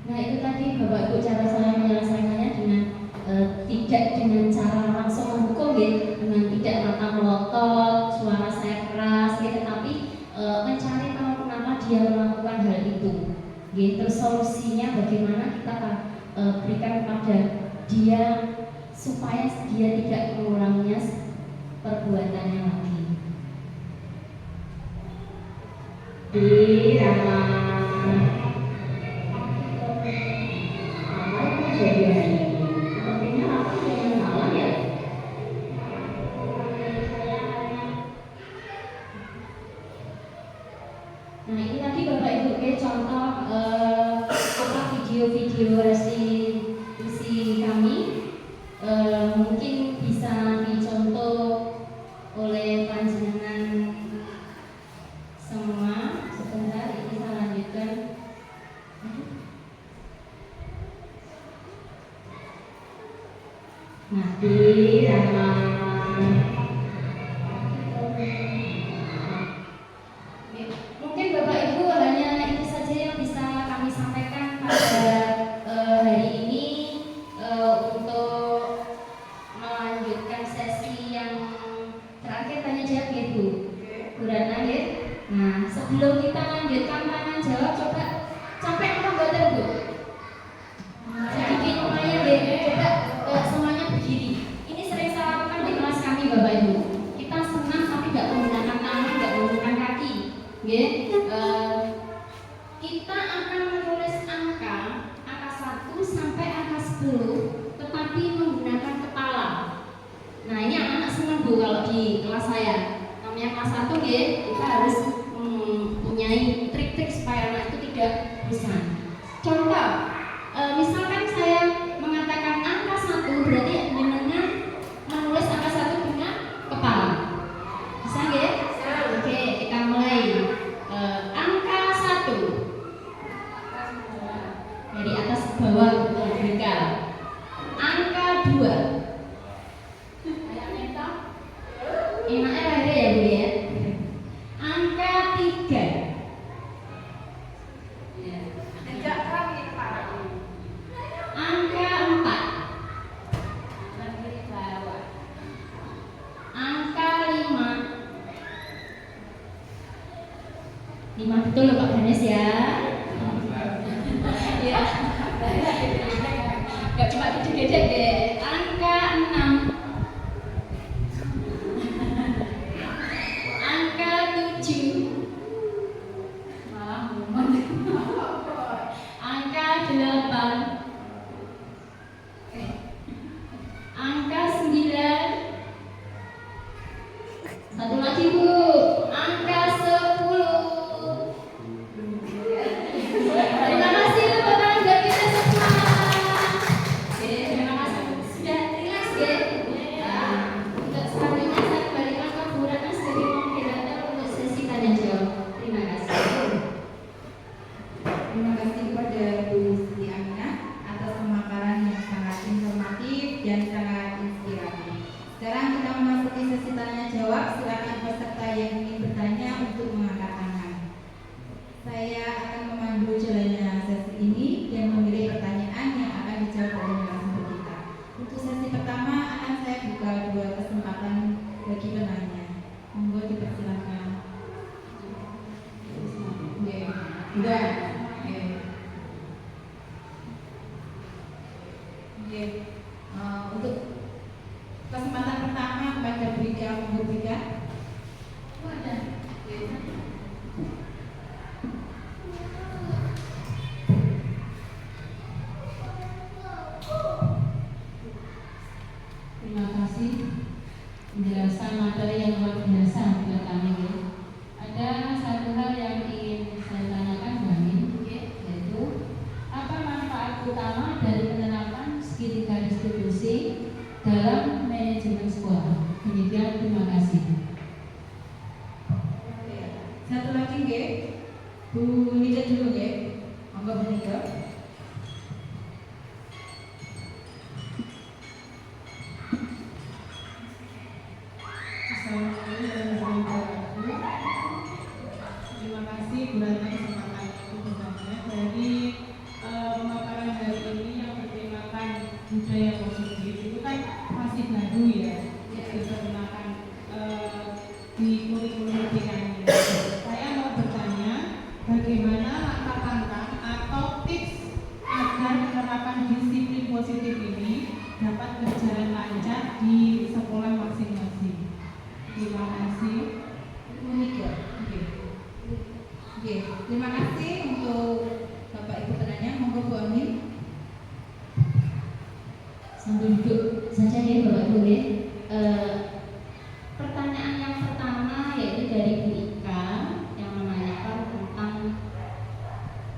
Nah, itu tadi Bapak Ibu cara saya menyelesaikannya dengan tidak dengan cara langsung menghukum ya, dengan tidak mata melotot, suara saya keras ya, tetapi mencari tahu kenapa dia melakukan hal itu. Ya, terus solusinya bagaimana kita akan berikan kepada dia supaya dia tidak mengulanginya perbuatannya lagi. Nah, ini tadi Bapak Ibu ya, contoh video-video restitusi kami mungkin bisa dicontoh oleh panjenengan semua. Sebentar, ini saya lanjutkan. Nah, mungkin Bapak Ibu hanya itu saja yang bisa kami sampaikan pada hari ini untuk melanjutkan sesi yang terakhir tanya jawab ya Bu Ratna ya. Nah, sebelum kita lanjutkan tanya jawab, coba sampai membuatnya Bu. Sedikit lumayan deh, coba semuanya berdiri. Ini sering saya lakukan di kelas kami Bapak Ibu. Kita senang tapi tidak menggunakan tangan, tidak menggunakan kaki. Kita akan menulis angka 1 sampai angka 10, tetapi menggunakan kepala. Nah, ini anak-anak senang Bu kalau di kelas saya. Namanya kelas 1 kita harus mempunyai trik-trik supaya anak itu tidak bosan. Contoh, misalkan saya mengatakan angka 1, berarti dengan menulis angka 1 dengan kepala. Bisa nggih? Oke, kita mulai. Angka 1 dari atas ke bawah vertikal. Angka 2 enaknya lahirnya ya Bu ya. Angka 3 angka 4 angka 5 betul loh Pak Ganes ya. Ya. Gak cuma gede-gede deh. Angka 6 angka 7 malah ngomong. Angka 8 angka 9 satu lagi Bu, angka 10. Terima kasih tepuk tangan buat kita semua. Oke. Untuk kesempatan pertama kepada Brika Brika. Terima kasih penjelasan materi yang luar biasa buat kami. Ya. Ada satu hal yang ingin saya tanyakan Mbak Min, yaitu apa manfaat utama dari penerapan segitiga distribusi dalam manajemen sekolah? Demikian, terima kasih. Satu lagi nggih. Bu Nika dulu nggih. Monggo Bu Nika. Assalamualaikum warahmatullahi wabarakatuh. Terima kasih Bu Ratna kesempatan kesempatannya dari pemaparan hari ini yang bertemakan budaya positif itu kan masih baru ya, digunakan di kurikulum pendidikan ini. Saya mau bertanya bagaimana langkah-langkah atau tips agar penerapan disiplin positif ini dapat berjalan lancar di sekolah masing-masing. Terima kasih. Bu Nika. Oke. Terima kasih untuk Bapak Ibu penanya. Monggo Bu Amin. Sambil duduk saja ya Bapak Ibu ya. Pertanyaan yang pertama yaitu dari Bu Ika yang menanyakan tentang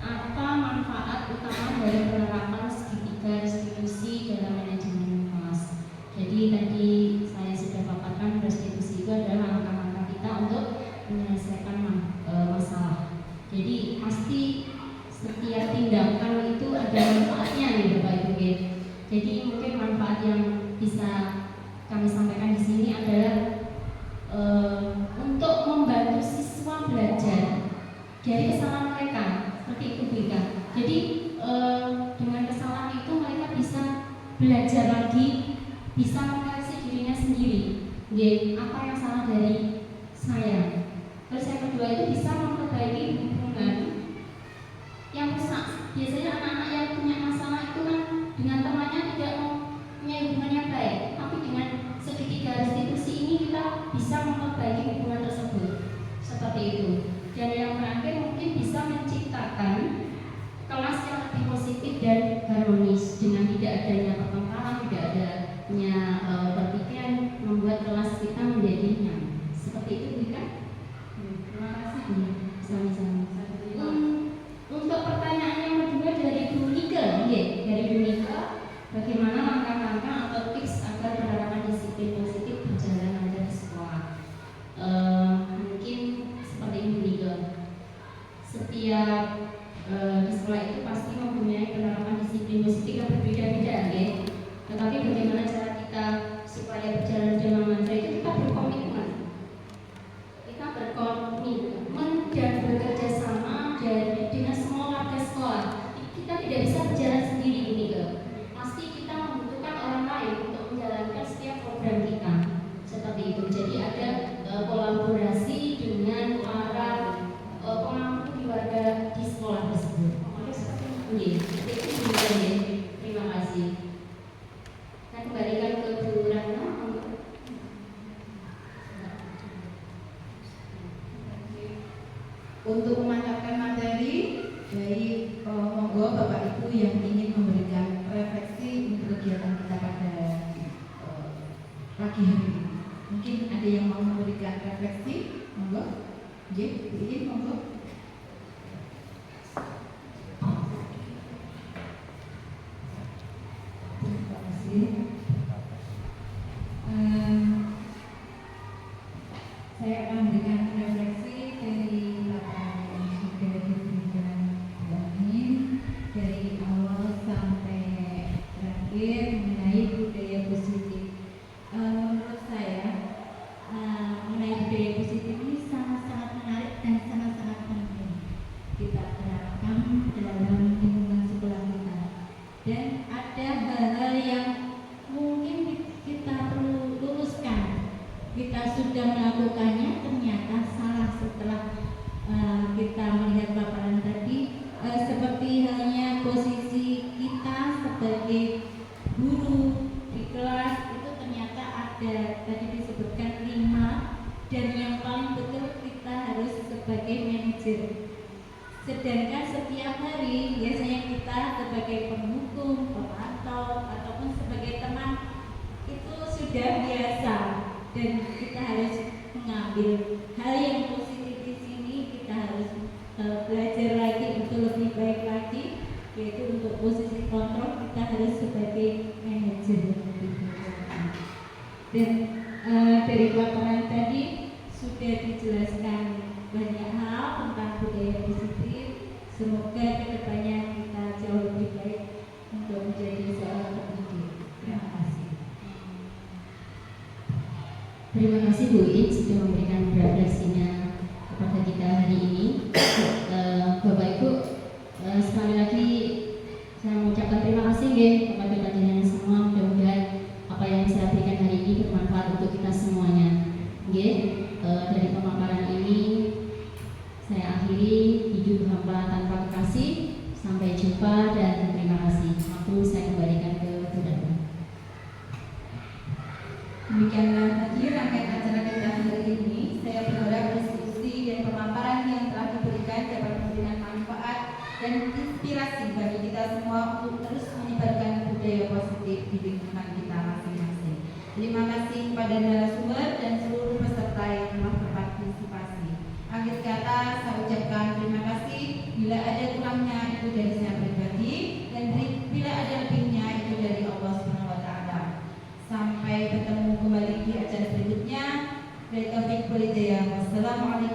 apa manfaat utama dari penerapan segitiga distribusi dalam manajemen kelas. Jadi tadi saya sudah paparkan distribusi itu adalah langkah-langkah kita untuk menyelesaikan masalah. Jadi pasti setiap tindakan itu ada manfaatnya nih Bapak Ibu ya. Jadi mungkin manfaat yang bisa kami sampaikan di sini adalah untuk membantu siswa belajar dari kesalahan mereka, seperti itu Bu Ika. Jadi dengan kesalahan itu mereka bisa belajar lagi, bisa mengoreksi dirinya sendiri. Apa yang salah dari saya. Terus yang kedua itu bisa memperbaiki hubungan yang rusak. Biasanya anak-anak yang punya masalah itu kan dengan temannya tidak punya hubungan yang baik, tapi dengan segitiga restitusi ini kita bisa memperbaiki hubungan tersebut. Seperti itu. Dan yang terakhir mungkin bisa menciptakan kelas yang lebih positif dan harmonis dengan tidak adanya pertengkaran, tidak adanya pertikaian, membuat kelas kita menjadi nyaman. Seperti itu, bukan? Terima kasih. Sama-sama. Untuk pertanyaan yang kedua dari Bu Nika, dari Bu Nika, bagaimana langkah-langkah atau tips agar penerapan disiplin positif berjalan lancar di sekolah? Mungkin seperti ini Bu Nika. Setiap di sekolah itu pasti mempunyai penerapan disiplin positif yang berbeda-beda, ya. Tetapi bagaimana cara kita supaya berjalan dengan lancar itu kita berkomitmen. Kita berkomitmen dan bekerja sama dengan semua warga sekolah. Kita tidak bisa berjalan sendiri ini, pasti kita membutuhkan orang lain untuk menjalankan setiap program kita. Seperti itu. Jadi ada kolaborasi dengan para pemangku di warga di sekolah tersebut. Oke, seperti itu. Terima kasih. Saya kembalikan ke Bu Ratna. Untuk memantapkan materi, baik monggo Bapak Ibu yang ingin memberikan refleksi untuk kegiatan kita pada pagi hari ini. Mungkin ada yang mau memberikan refleksi, monggo. Ingin monggo. Terima kasih. Saya akan memberikan refleksi dari laporan yang sudah diberikan ini dari awal sampai terakhir mengenai budaya positif. Menurut saya mengenai budaya positif ini sangat-sangat menarik dan sangat-sangat penting kita terapkan dalam lingkungan sekolah kita. Dan ada hal-hal yang mungkin kita perlu luruskan. Kita sudah melakukannya, ternyata salah setelah kita melihat paparan tadi, seperti halnya posisi kita sebagai guru di kelas itu ternyata ada tadi disebutkan 5, dan yang paling betul kita harus sebagai manajer. Sedangkan setiap hari biasanya kita sebagai penghukum, pemantau ataupun sebagai teman itu sudah biasa, dan kita harus mengambil hal yang positif di sini. Kita harus belajar lagi untuk lebih baik lagi, yaitu untuk posisi kontrol kita harus sebagai manajer. Dan dari paparan tadi sudah dijelaskan banyak hal tentang budaya positif. Semoga kedepannya kita jauh lebih baik untuk menjadi seorang pendidik. Terima kasih. Terima kasih Bu Iit sudah memberikan refleksinya kepada kita hari ini. Bapak Ibu, sekali lagi saya mengucapkan terima kasih kepada panjenengan semua. Mudah-mudahan apa yang saya berikan hari ini bermanfaat untuk kita semuanya. Dari pemaparan ini saya akhiri. Hidup hampa tanpa kekasih. Sampai jumpa dan terima kasih. Waktu saya kembalikan ke Bu Dada. Demikianlah tadi rangkaian acara kita hari ini. Saya berharap diskusi dan pemaparan yang telah diberikan dapat memberikan manfaat dan inspirasi bagi kita semua untuk terus menyebarkan budaya positif di lingkungan kita masing-masing. Terima kasih kepada narasumber dan seluruh peserta yang telah berpartisipasi. Akhir kata saya ucapkan terima kasih. Bila ada kurangnya itu dari saya pribadi, dan bila ada lebihnya itu dari Allah SWT. Sampai bertemu kembali di acara berikutnya. Wassalamualaikum